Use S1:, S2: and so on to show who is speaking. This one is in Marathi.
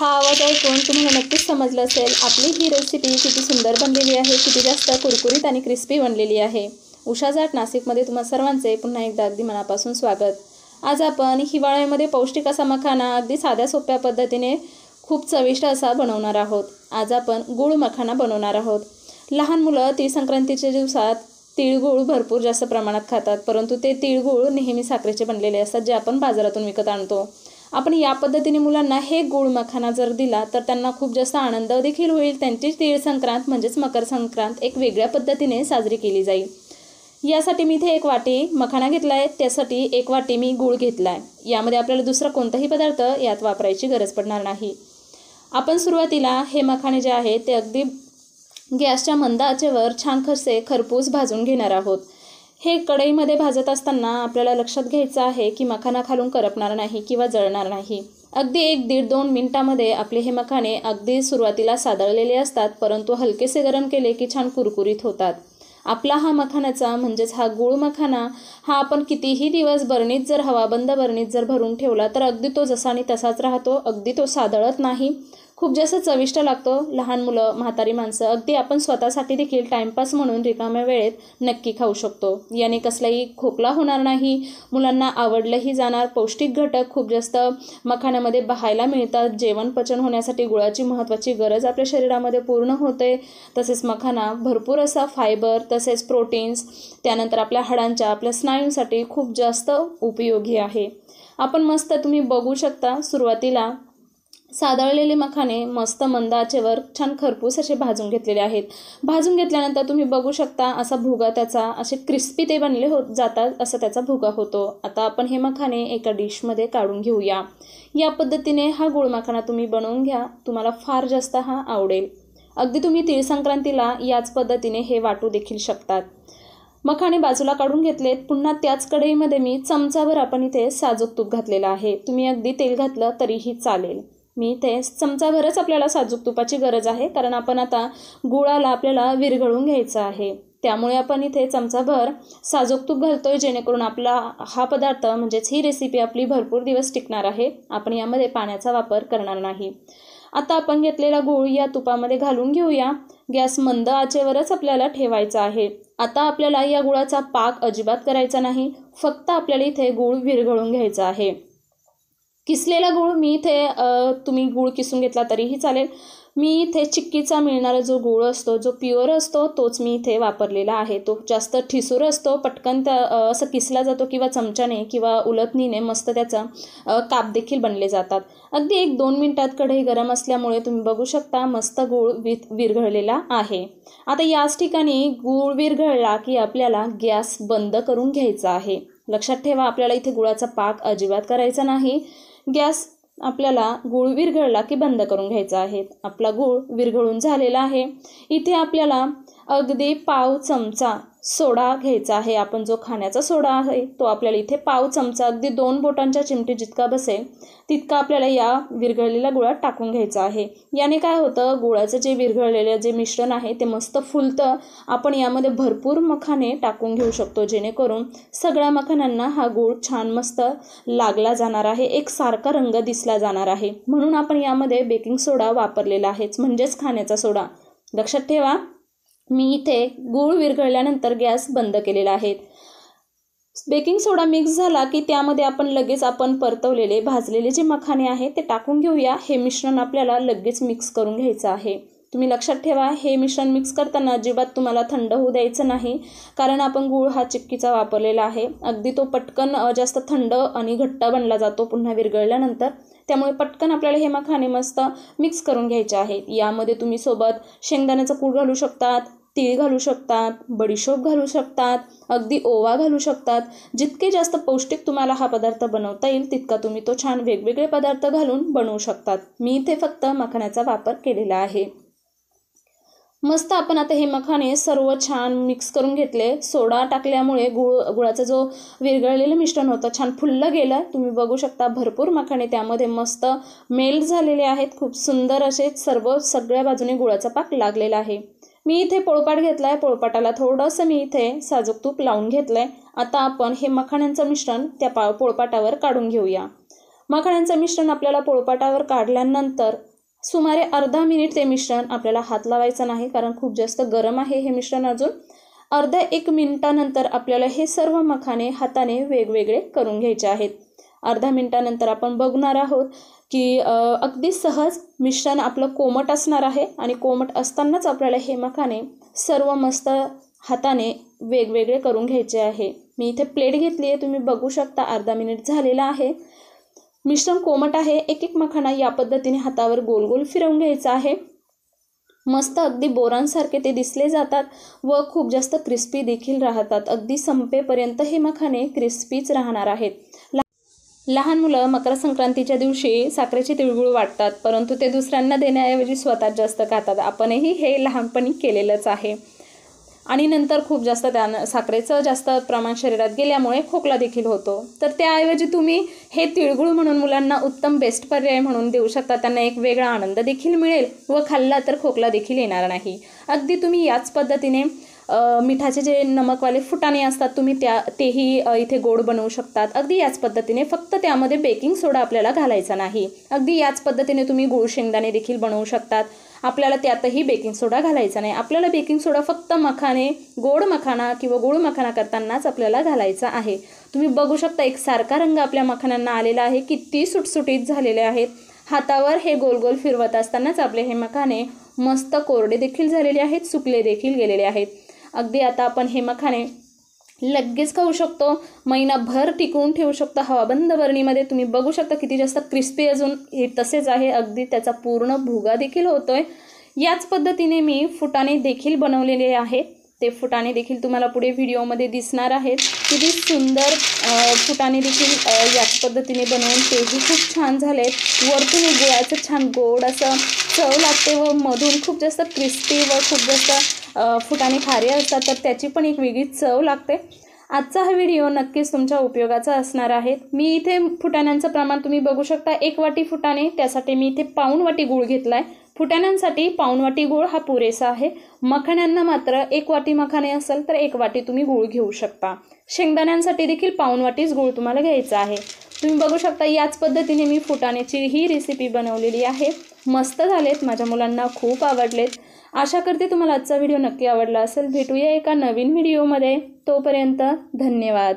S1: हा आवाज ऐकून तुम्हाला नक्कीच समजलं असेल आपली ही रेसिपी किती सुंदर बनलेली आहे, किती जास्त कुरकुरीत आणि क्रिस्पी बनलेली आहे। उषा जाट नाशिकमध्ये तुम्हा सर्वांचे पुन्हा एकदा अगदी मनापासून स्वागत। आज आपण हिवाळ्यामध्ये पौष्टिक असा मखाना अगदी साध्या सोप्या पद्धतीने खूप चविष्ट असा बनवणार आहोत। आज आपण गुळ मखाना बनवणार आहोत। लहान मुलं तीळ संक्रांतीच्या दिवसात तिळगुळ भरपूर जास्त प्रमाणात खातात, परंतु ते तिळगुळ नेहमी साखरेचे बनलेले असतात जे आपण बाजारातून विकत आणतो। आपण या पद्धतीने मुलांना हे गुळ मखाना जर दिला तर त्यांना खूप जास्त आनंद देखील होईल। त्यांची तीळ संक्रांत म्हणजेच मकर संक्रांत एक वेगळ्या पद्धतीने साजरी केली जाईल। यासाठी मी इथे 1 वाटी मखाना घेतलाय, त्यासाठी 1 वाटी मी गुळ घेतलाय। यामध्ये आपल्याला दुसरा कोणताही पदार्थ यात वापरायची गरज पडणार नाही। आपण सुरुवातीला हे मखाने जे आहे ते अगदी गॅसच्या मंद आचेवर छान कसे खरपूस भाजून घेणार आहोत। हे कढईमध्ये भाजत असताना आपल्याला लक्षात घ्यायचं आहे की मखाना खालून करपणार नाही किंवा जळणार नाही। अगदी 1-1.5-2 मिनिटांमध्ये आपले हे मखाने अगदी सुरुवातीला सादळलेले असतात, परंतु हलकेसे गरम केले की छान कुरकुरीत होतात। आपला हा मखानाचा म्हणजेच हा गुळ मखाना हा आपण कितीही दिवस बरणीत जर हवाबंद बरणीत जर भरून ठेवला तर अगदी तो जसा आणि तसाच राहतो, अगदी तो सादळत नाही, खूप जास्त चविष्ट लागतो। लहान मुलं, म्हातारी माणसं, अगदी आपण स्वतःसाठी देखील टाइमपास म्हणून रिकाम्या वेळेत नक्की खाऊ शकतो। याने कसलाही खोकला होणार नाही, मुलांना आवडलंही जाणार। पौष्टिक घटक खूप जास्त मखाण्यामध्ये पाहायला मिळतात। जेवण पचन होण्यासाठी गुळाची महत्त्वाची गरज आपल्या शरीरामध्ये पूर्ण होते। तसेच मखाना भरपूर असा फायबर, तसेच प्रोटीन्स, त्यानंतर आपल्या हाडांच्या, आपल्या स्नायूंसाठी खूप जास्त उपयोगी आहे। आपण मस्त तुम्ही बघू शकता सुरुवातीला सादळलेले मखाने मस्त मंद आचेवर छान खरपूस असे भाजून घेतलेले आहेत। भाजून घेतल्यानंतर तुम्ही बघू शकता असा भुगा त्याचा असे क्रिस्पी ते बनले जातात, असं त्याचा भुगा होतो। आता आपण हे मखाने एका डिशमध्ये काढून घेऊया। या पद्धतीने हा गुळ मखाना तुम्ही बनवून घ्या, तुम्हाला फार जास्त हा आवडेल। अगदी तुम्ही तीळ संक्रांतीला याच पद्धतीने हे वाटू देखील शकतात। मखाने बाजूला काढून घेतलेत। पुन्हा त्याच कढईमध्ये मी चमचाभर आपण इथे साजूक तूप घातलेलं आहे, तुम्ही अगदी तेल घातलं तरीही चालेल। मी इथे चमचाभरच आपल्याला साजूक तुपाची गरज आहे, कारण आपण आता गुळाला आपल्याला विरघळून घ्यायचं आहे, त्यामुळे आपण इथे चमचाभर साजूक तूप घालतोय, जेणेकरून आपला हा पदार्थ म्हणजेच ही रेसिपी आपली भरपूर दिवस टिकणार आहे। आपण यामध्ये पाण्याचा वापर करणार नाही। आता आपण घेतलेला गूळ या तुपामध्ये घालून घेऊया। गॅस मंद आचेवरच आपल्याला ठेवायचा आहे। आता आपल्याला या गुळाचा पाक अजिबात करायचा नाही, फक्त आपल्याला इथे गूळ विरघळून घ्यायचा आहे। किसलेला गूळ मी इथे तुम्ही गूळ किसून घेतला तरीही चालेल। मी इथे चिक्कीचा मिळणारा जो गूळ असतो, जो प्युअर असतो, तोच मी इथे वापरलेला आहे। तो जास्त ठिसूर असतो, पटकन असं किसला जातो किंवा चमच्याने किंवा उलथणीने मस्त त्याचा काप देखील बनले जातात। अगदी 1-2 मिनिटात कढई गरम असल्यामुळे तुम्ही बघू शकता मस्त गूळ विरघळलेला आहे। आता याच ठिकाणी गूळ विरघळला की आपल्याला गॅस बंद करून घ्यायचा आहे। लक्षात ठेवा, आपल्याला इथे गुळाचा पाक अजिबात करायचा नाही। गॅस आपल्याला गूळ विरघळला की बंद करून घ्यायचा आहे। आपला गूळ विरघळून झालेला आहे। इथे आपल्याला अगदी पाव चमचा सोडा घ्यायचा आहे। आपण जो खाण्याचा सोडा आहे तो आपल्याला इथे पाव चमचा, अगदी 2 बोटांच्या चिमटी जितका बसेल तितका आपल्याला या विरघळलेल्या गुळात टाकून घ्यायचा आहे। याने काय होतं, गुळाचं जे विरघळलेलं जे मिश्रण आहे ते मस्त फुलतं। आपण यामध्ये भरपूर मखाने टाकून घेऊ शकतो, जेणेकरून सगळ्या मखान्यांना हा गूळ छान मस्त लागला जाणार आहे, एक सारखा रंग दिसला जाणार आहे। म्हणून आपण यामध्ये बेकिंग सोडा वापरलेला आहेच, म्हणजेच खाण्याचा सोडा। लक्षात ठेवा, मी इथे गूळ विरघळल्यानंतर गॅस बंद केलेला आहे। बेकिंग सोडा मिक्स झाला की त्यामध्ये आपण परतवलेले भाजलेले जे मखाने आहेत ते टाकून घेऊया। हे मिश्रण आपल्याला लगेच मिक्स करून घ्यायचं आहे। तुम्ही लक्षात ठेवा, हे मिश्रण मिक्स करताना अजिबात तुम्हाला थंड होऊ द्यायचं नाही, कारण आपण गूळ हा चिक्कीचा वापरलेला आहे। अगदी तो पटकन जास्त थंड आणि घट्ट बनला जातो पुन्हा विरघळल्यानंतर, त्यामुळे पटकन आपल्याला हे मखाने मस्त मिक्स करून घ्यायचे आहेत। यामध्ये तुम्ही सोबत शेंगदाण्याचा कूट घालू शकतात, तीळ घालू शकतात, बडीशोप घालू शकतात, अगदी ओवा घालू शकतात। जितके जास्त पौष्टिक तुम्हाला हा पदार्थ बनवता येईल तितका तुम्ही तो छान वेगवेगळे पदार्थ घालून बनवू शकतात। मी इथे फक्त मखाण्याचा वापर केलेला आहे। मस्त आपण आता हे मखाने सर्व छान मिक्स करून घेतले। सोडा टाकल्यामुळे गुळाचं जो विरघळलेलं मिश्रण होतं छान फुललं गेलं। तुम्ही बघू शकता भरपूर मखाने त्यामध्ये मस्त मेल्ट झालेले आहेत। खूप सुंदर असे सगळ्या बाजूने गुळाचा पाक लागलेला आहे। मी इथे पोळपाट घेतलाय, पोळपाटाला थोडंसं मी इथे साजूक तूप लावून घेतलंय। आता आपण हे मखाण्यांचं मिश्रण त्या पोळपाटावर काढून घेऊया। मखाण्यांचं मिश्रण आपल्याला पोळपाटावर काढल्यानंतर सुमारे अर्धा मिनिट ते मिश्रण आपल्याला हात लावायचं नाही, कारण खूप जास्त गरम आहे हे मिश्रण. अजून अर्धा 1 मिनिटानंतर आपल्याला हे सर्व मखाने हाताने वेगवेगळे करून घ्यायचे आहेत. अर्धा मिनिटानंतर आपण बघणार आहोत की अगदी सहज मिश्रण आपलं कोमट असणार आहे आणि कोमट असतानाच आपल्याला हे मखाने सर्व मस्त हाताने वेगवेगळे करून घ्यायचे आहे. मी इथे प्लेट घेतली आहे, तुम्ही बघू शकता. अर्धा मिनिट झालेला आहे, मिश्रण कोमट आहे. एक एक मखाना या पद्धतीने हातावर गोल गोल फिरवून घ्यायचा आहे. मस्त अगदी बोरांसारखे ते दिसले जातात व खूप जास्त क्रिस्पी देखील राहतात. अगदी संपेपर्यंत हे मखाने क्रिस्पीच राहणार आहेत. लहान मुलं मकर संक्रांतीच्या दिवशी साखरेचे तिळगुळ वाटतात, परंतु ते दुसऱ्यांना देण्याऐवजी स्वतःच जास्त खातात. आपणही हे लहानपणी केलेलंच आहे. आणि नंतर खूप जास्त त्यानं साखरेचं जास्त प्रमाण शरीरात गेल्यामुळे खोकला देखील होतो. तर त्याऐवजी तुम्ही हे तिळगुळ म्हणून मुलांना उत्तम बेस्ट पर्याय म्हणून देऊ शकता. त्यांना एक वेगळा आनंद देखील मिळेल व खाल्ला तर खोकला देखील येणार नाही. अगदी तुम्ही याच पद्धतीने मिठाचे जे नमकवाले फुटाणे असतात तुम्ही तेही इथे गोड बनवू शकतात. अगदी याच पद्धतीने, फक्त त्यामध्ये बेकिंग सोडा आपल्याला घालायचा नाही. अगदी याच पद्धतीने तुम्ही गुळ शेंगदाणे देखील बनवू शकतात. आपल्याला त्यातही बेकिंग सोडा घालायचा नाही. आपल्याला बेकिंग सोडा फक्त मखाने, गोड मखाना किंवा गुळ मखाना करतानाच आपल्याला घालायचा आहे. तुम्ही बघू शकता एक सारखा रंग आपल्या मखानांना आलेला आहे. किती सुटसुटीत झालेले आहेत. हातावर हे गोल गोल फिरवत असतानाच आपले हे मखाने मस्त कोरडे देखील झालेले आहेत, सुकले देखील गेलेले आहेत. अगदी आता आपण हे मखाने लगेच खाऊ शकतो, महिनाभर टिकवून ठेवू शकतो हवाबंद बरणीमध्ये. तुम्ही बघू शकता किती जास्त क्रिस्पी अजून हे तसेच आहे. अगदी त्याचा पूर्ण भुगा देखील होतोय. याच पद्धतीने मी फुटाणे देखील बनवलेले आहे. ते फुटाणे देखील तुम्हाला पुढे व्हिडिओमध्ये दिसणार आहेत. किती सुंदर फुटाणे देखील याच पद्धतीने बनवून तेही खूप छान झाले. वरतून गुळाचं छान गोड असं चव लागते व मधून खूप जास्त क्रिस्पी व खूप जास्त फुटाणे खारे असतात, तर त्याची पण एक वेगळी चव लागते. आजचा हा व्हिडिओ नक्कीच तुमच्या उपयोगाचा असणार आहे. मी इथे फुटाण्यांचं प्रमाण तुम्ही बघू शकता. 1 वाटी फुटाणे, त्यासाठी मी इथे पाऊण वाटी गूळ घेतला आहे. फुटाण्यांसाठी पाऊण वाटी गूळ हा पुरेसा आहे. मखाण्यांना मात्र 1 वाटी मखाने असेल तर 1 वाटी तुम्ही गूळ घेऊ शकता. शेंगदाण्यांसाठी देखील पाऊण वाटीच गूळ तुम्हाला घ्यायचा आहे. तुम्ही बघू शकता याच पद्धतीने मी फुटाण्याची ही रेसिपी बनवलेली आहे. मस्त झालेत, माझ्या मुलांना खूप आवडलेत. आशा करते तुम्हाला आजचा व्हिडिओ नक्की आवडला असेल. भेटूया एका नवीन व्हिडिओमध्ये. तोपर्यंत धन्यवाद.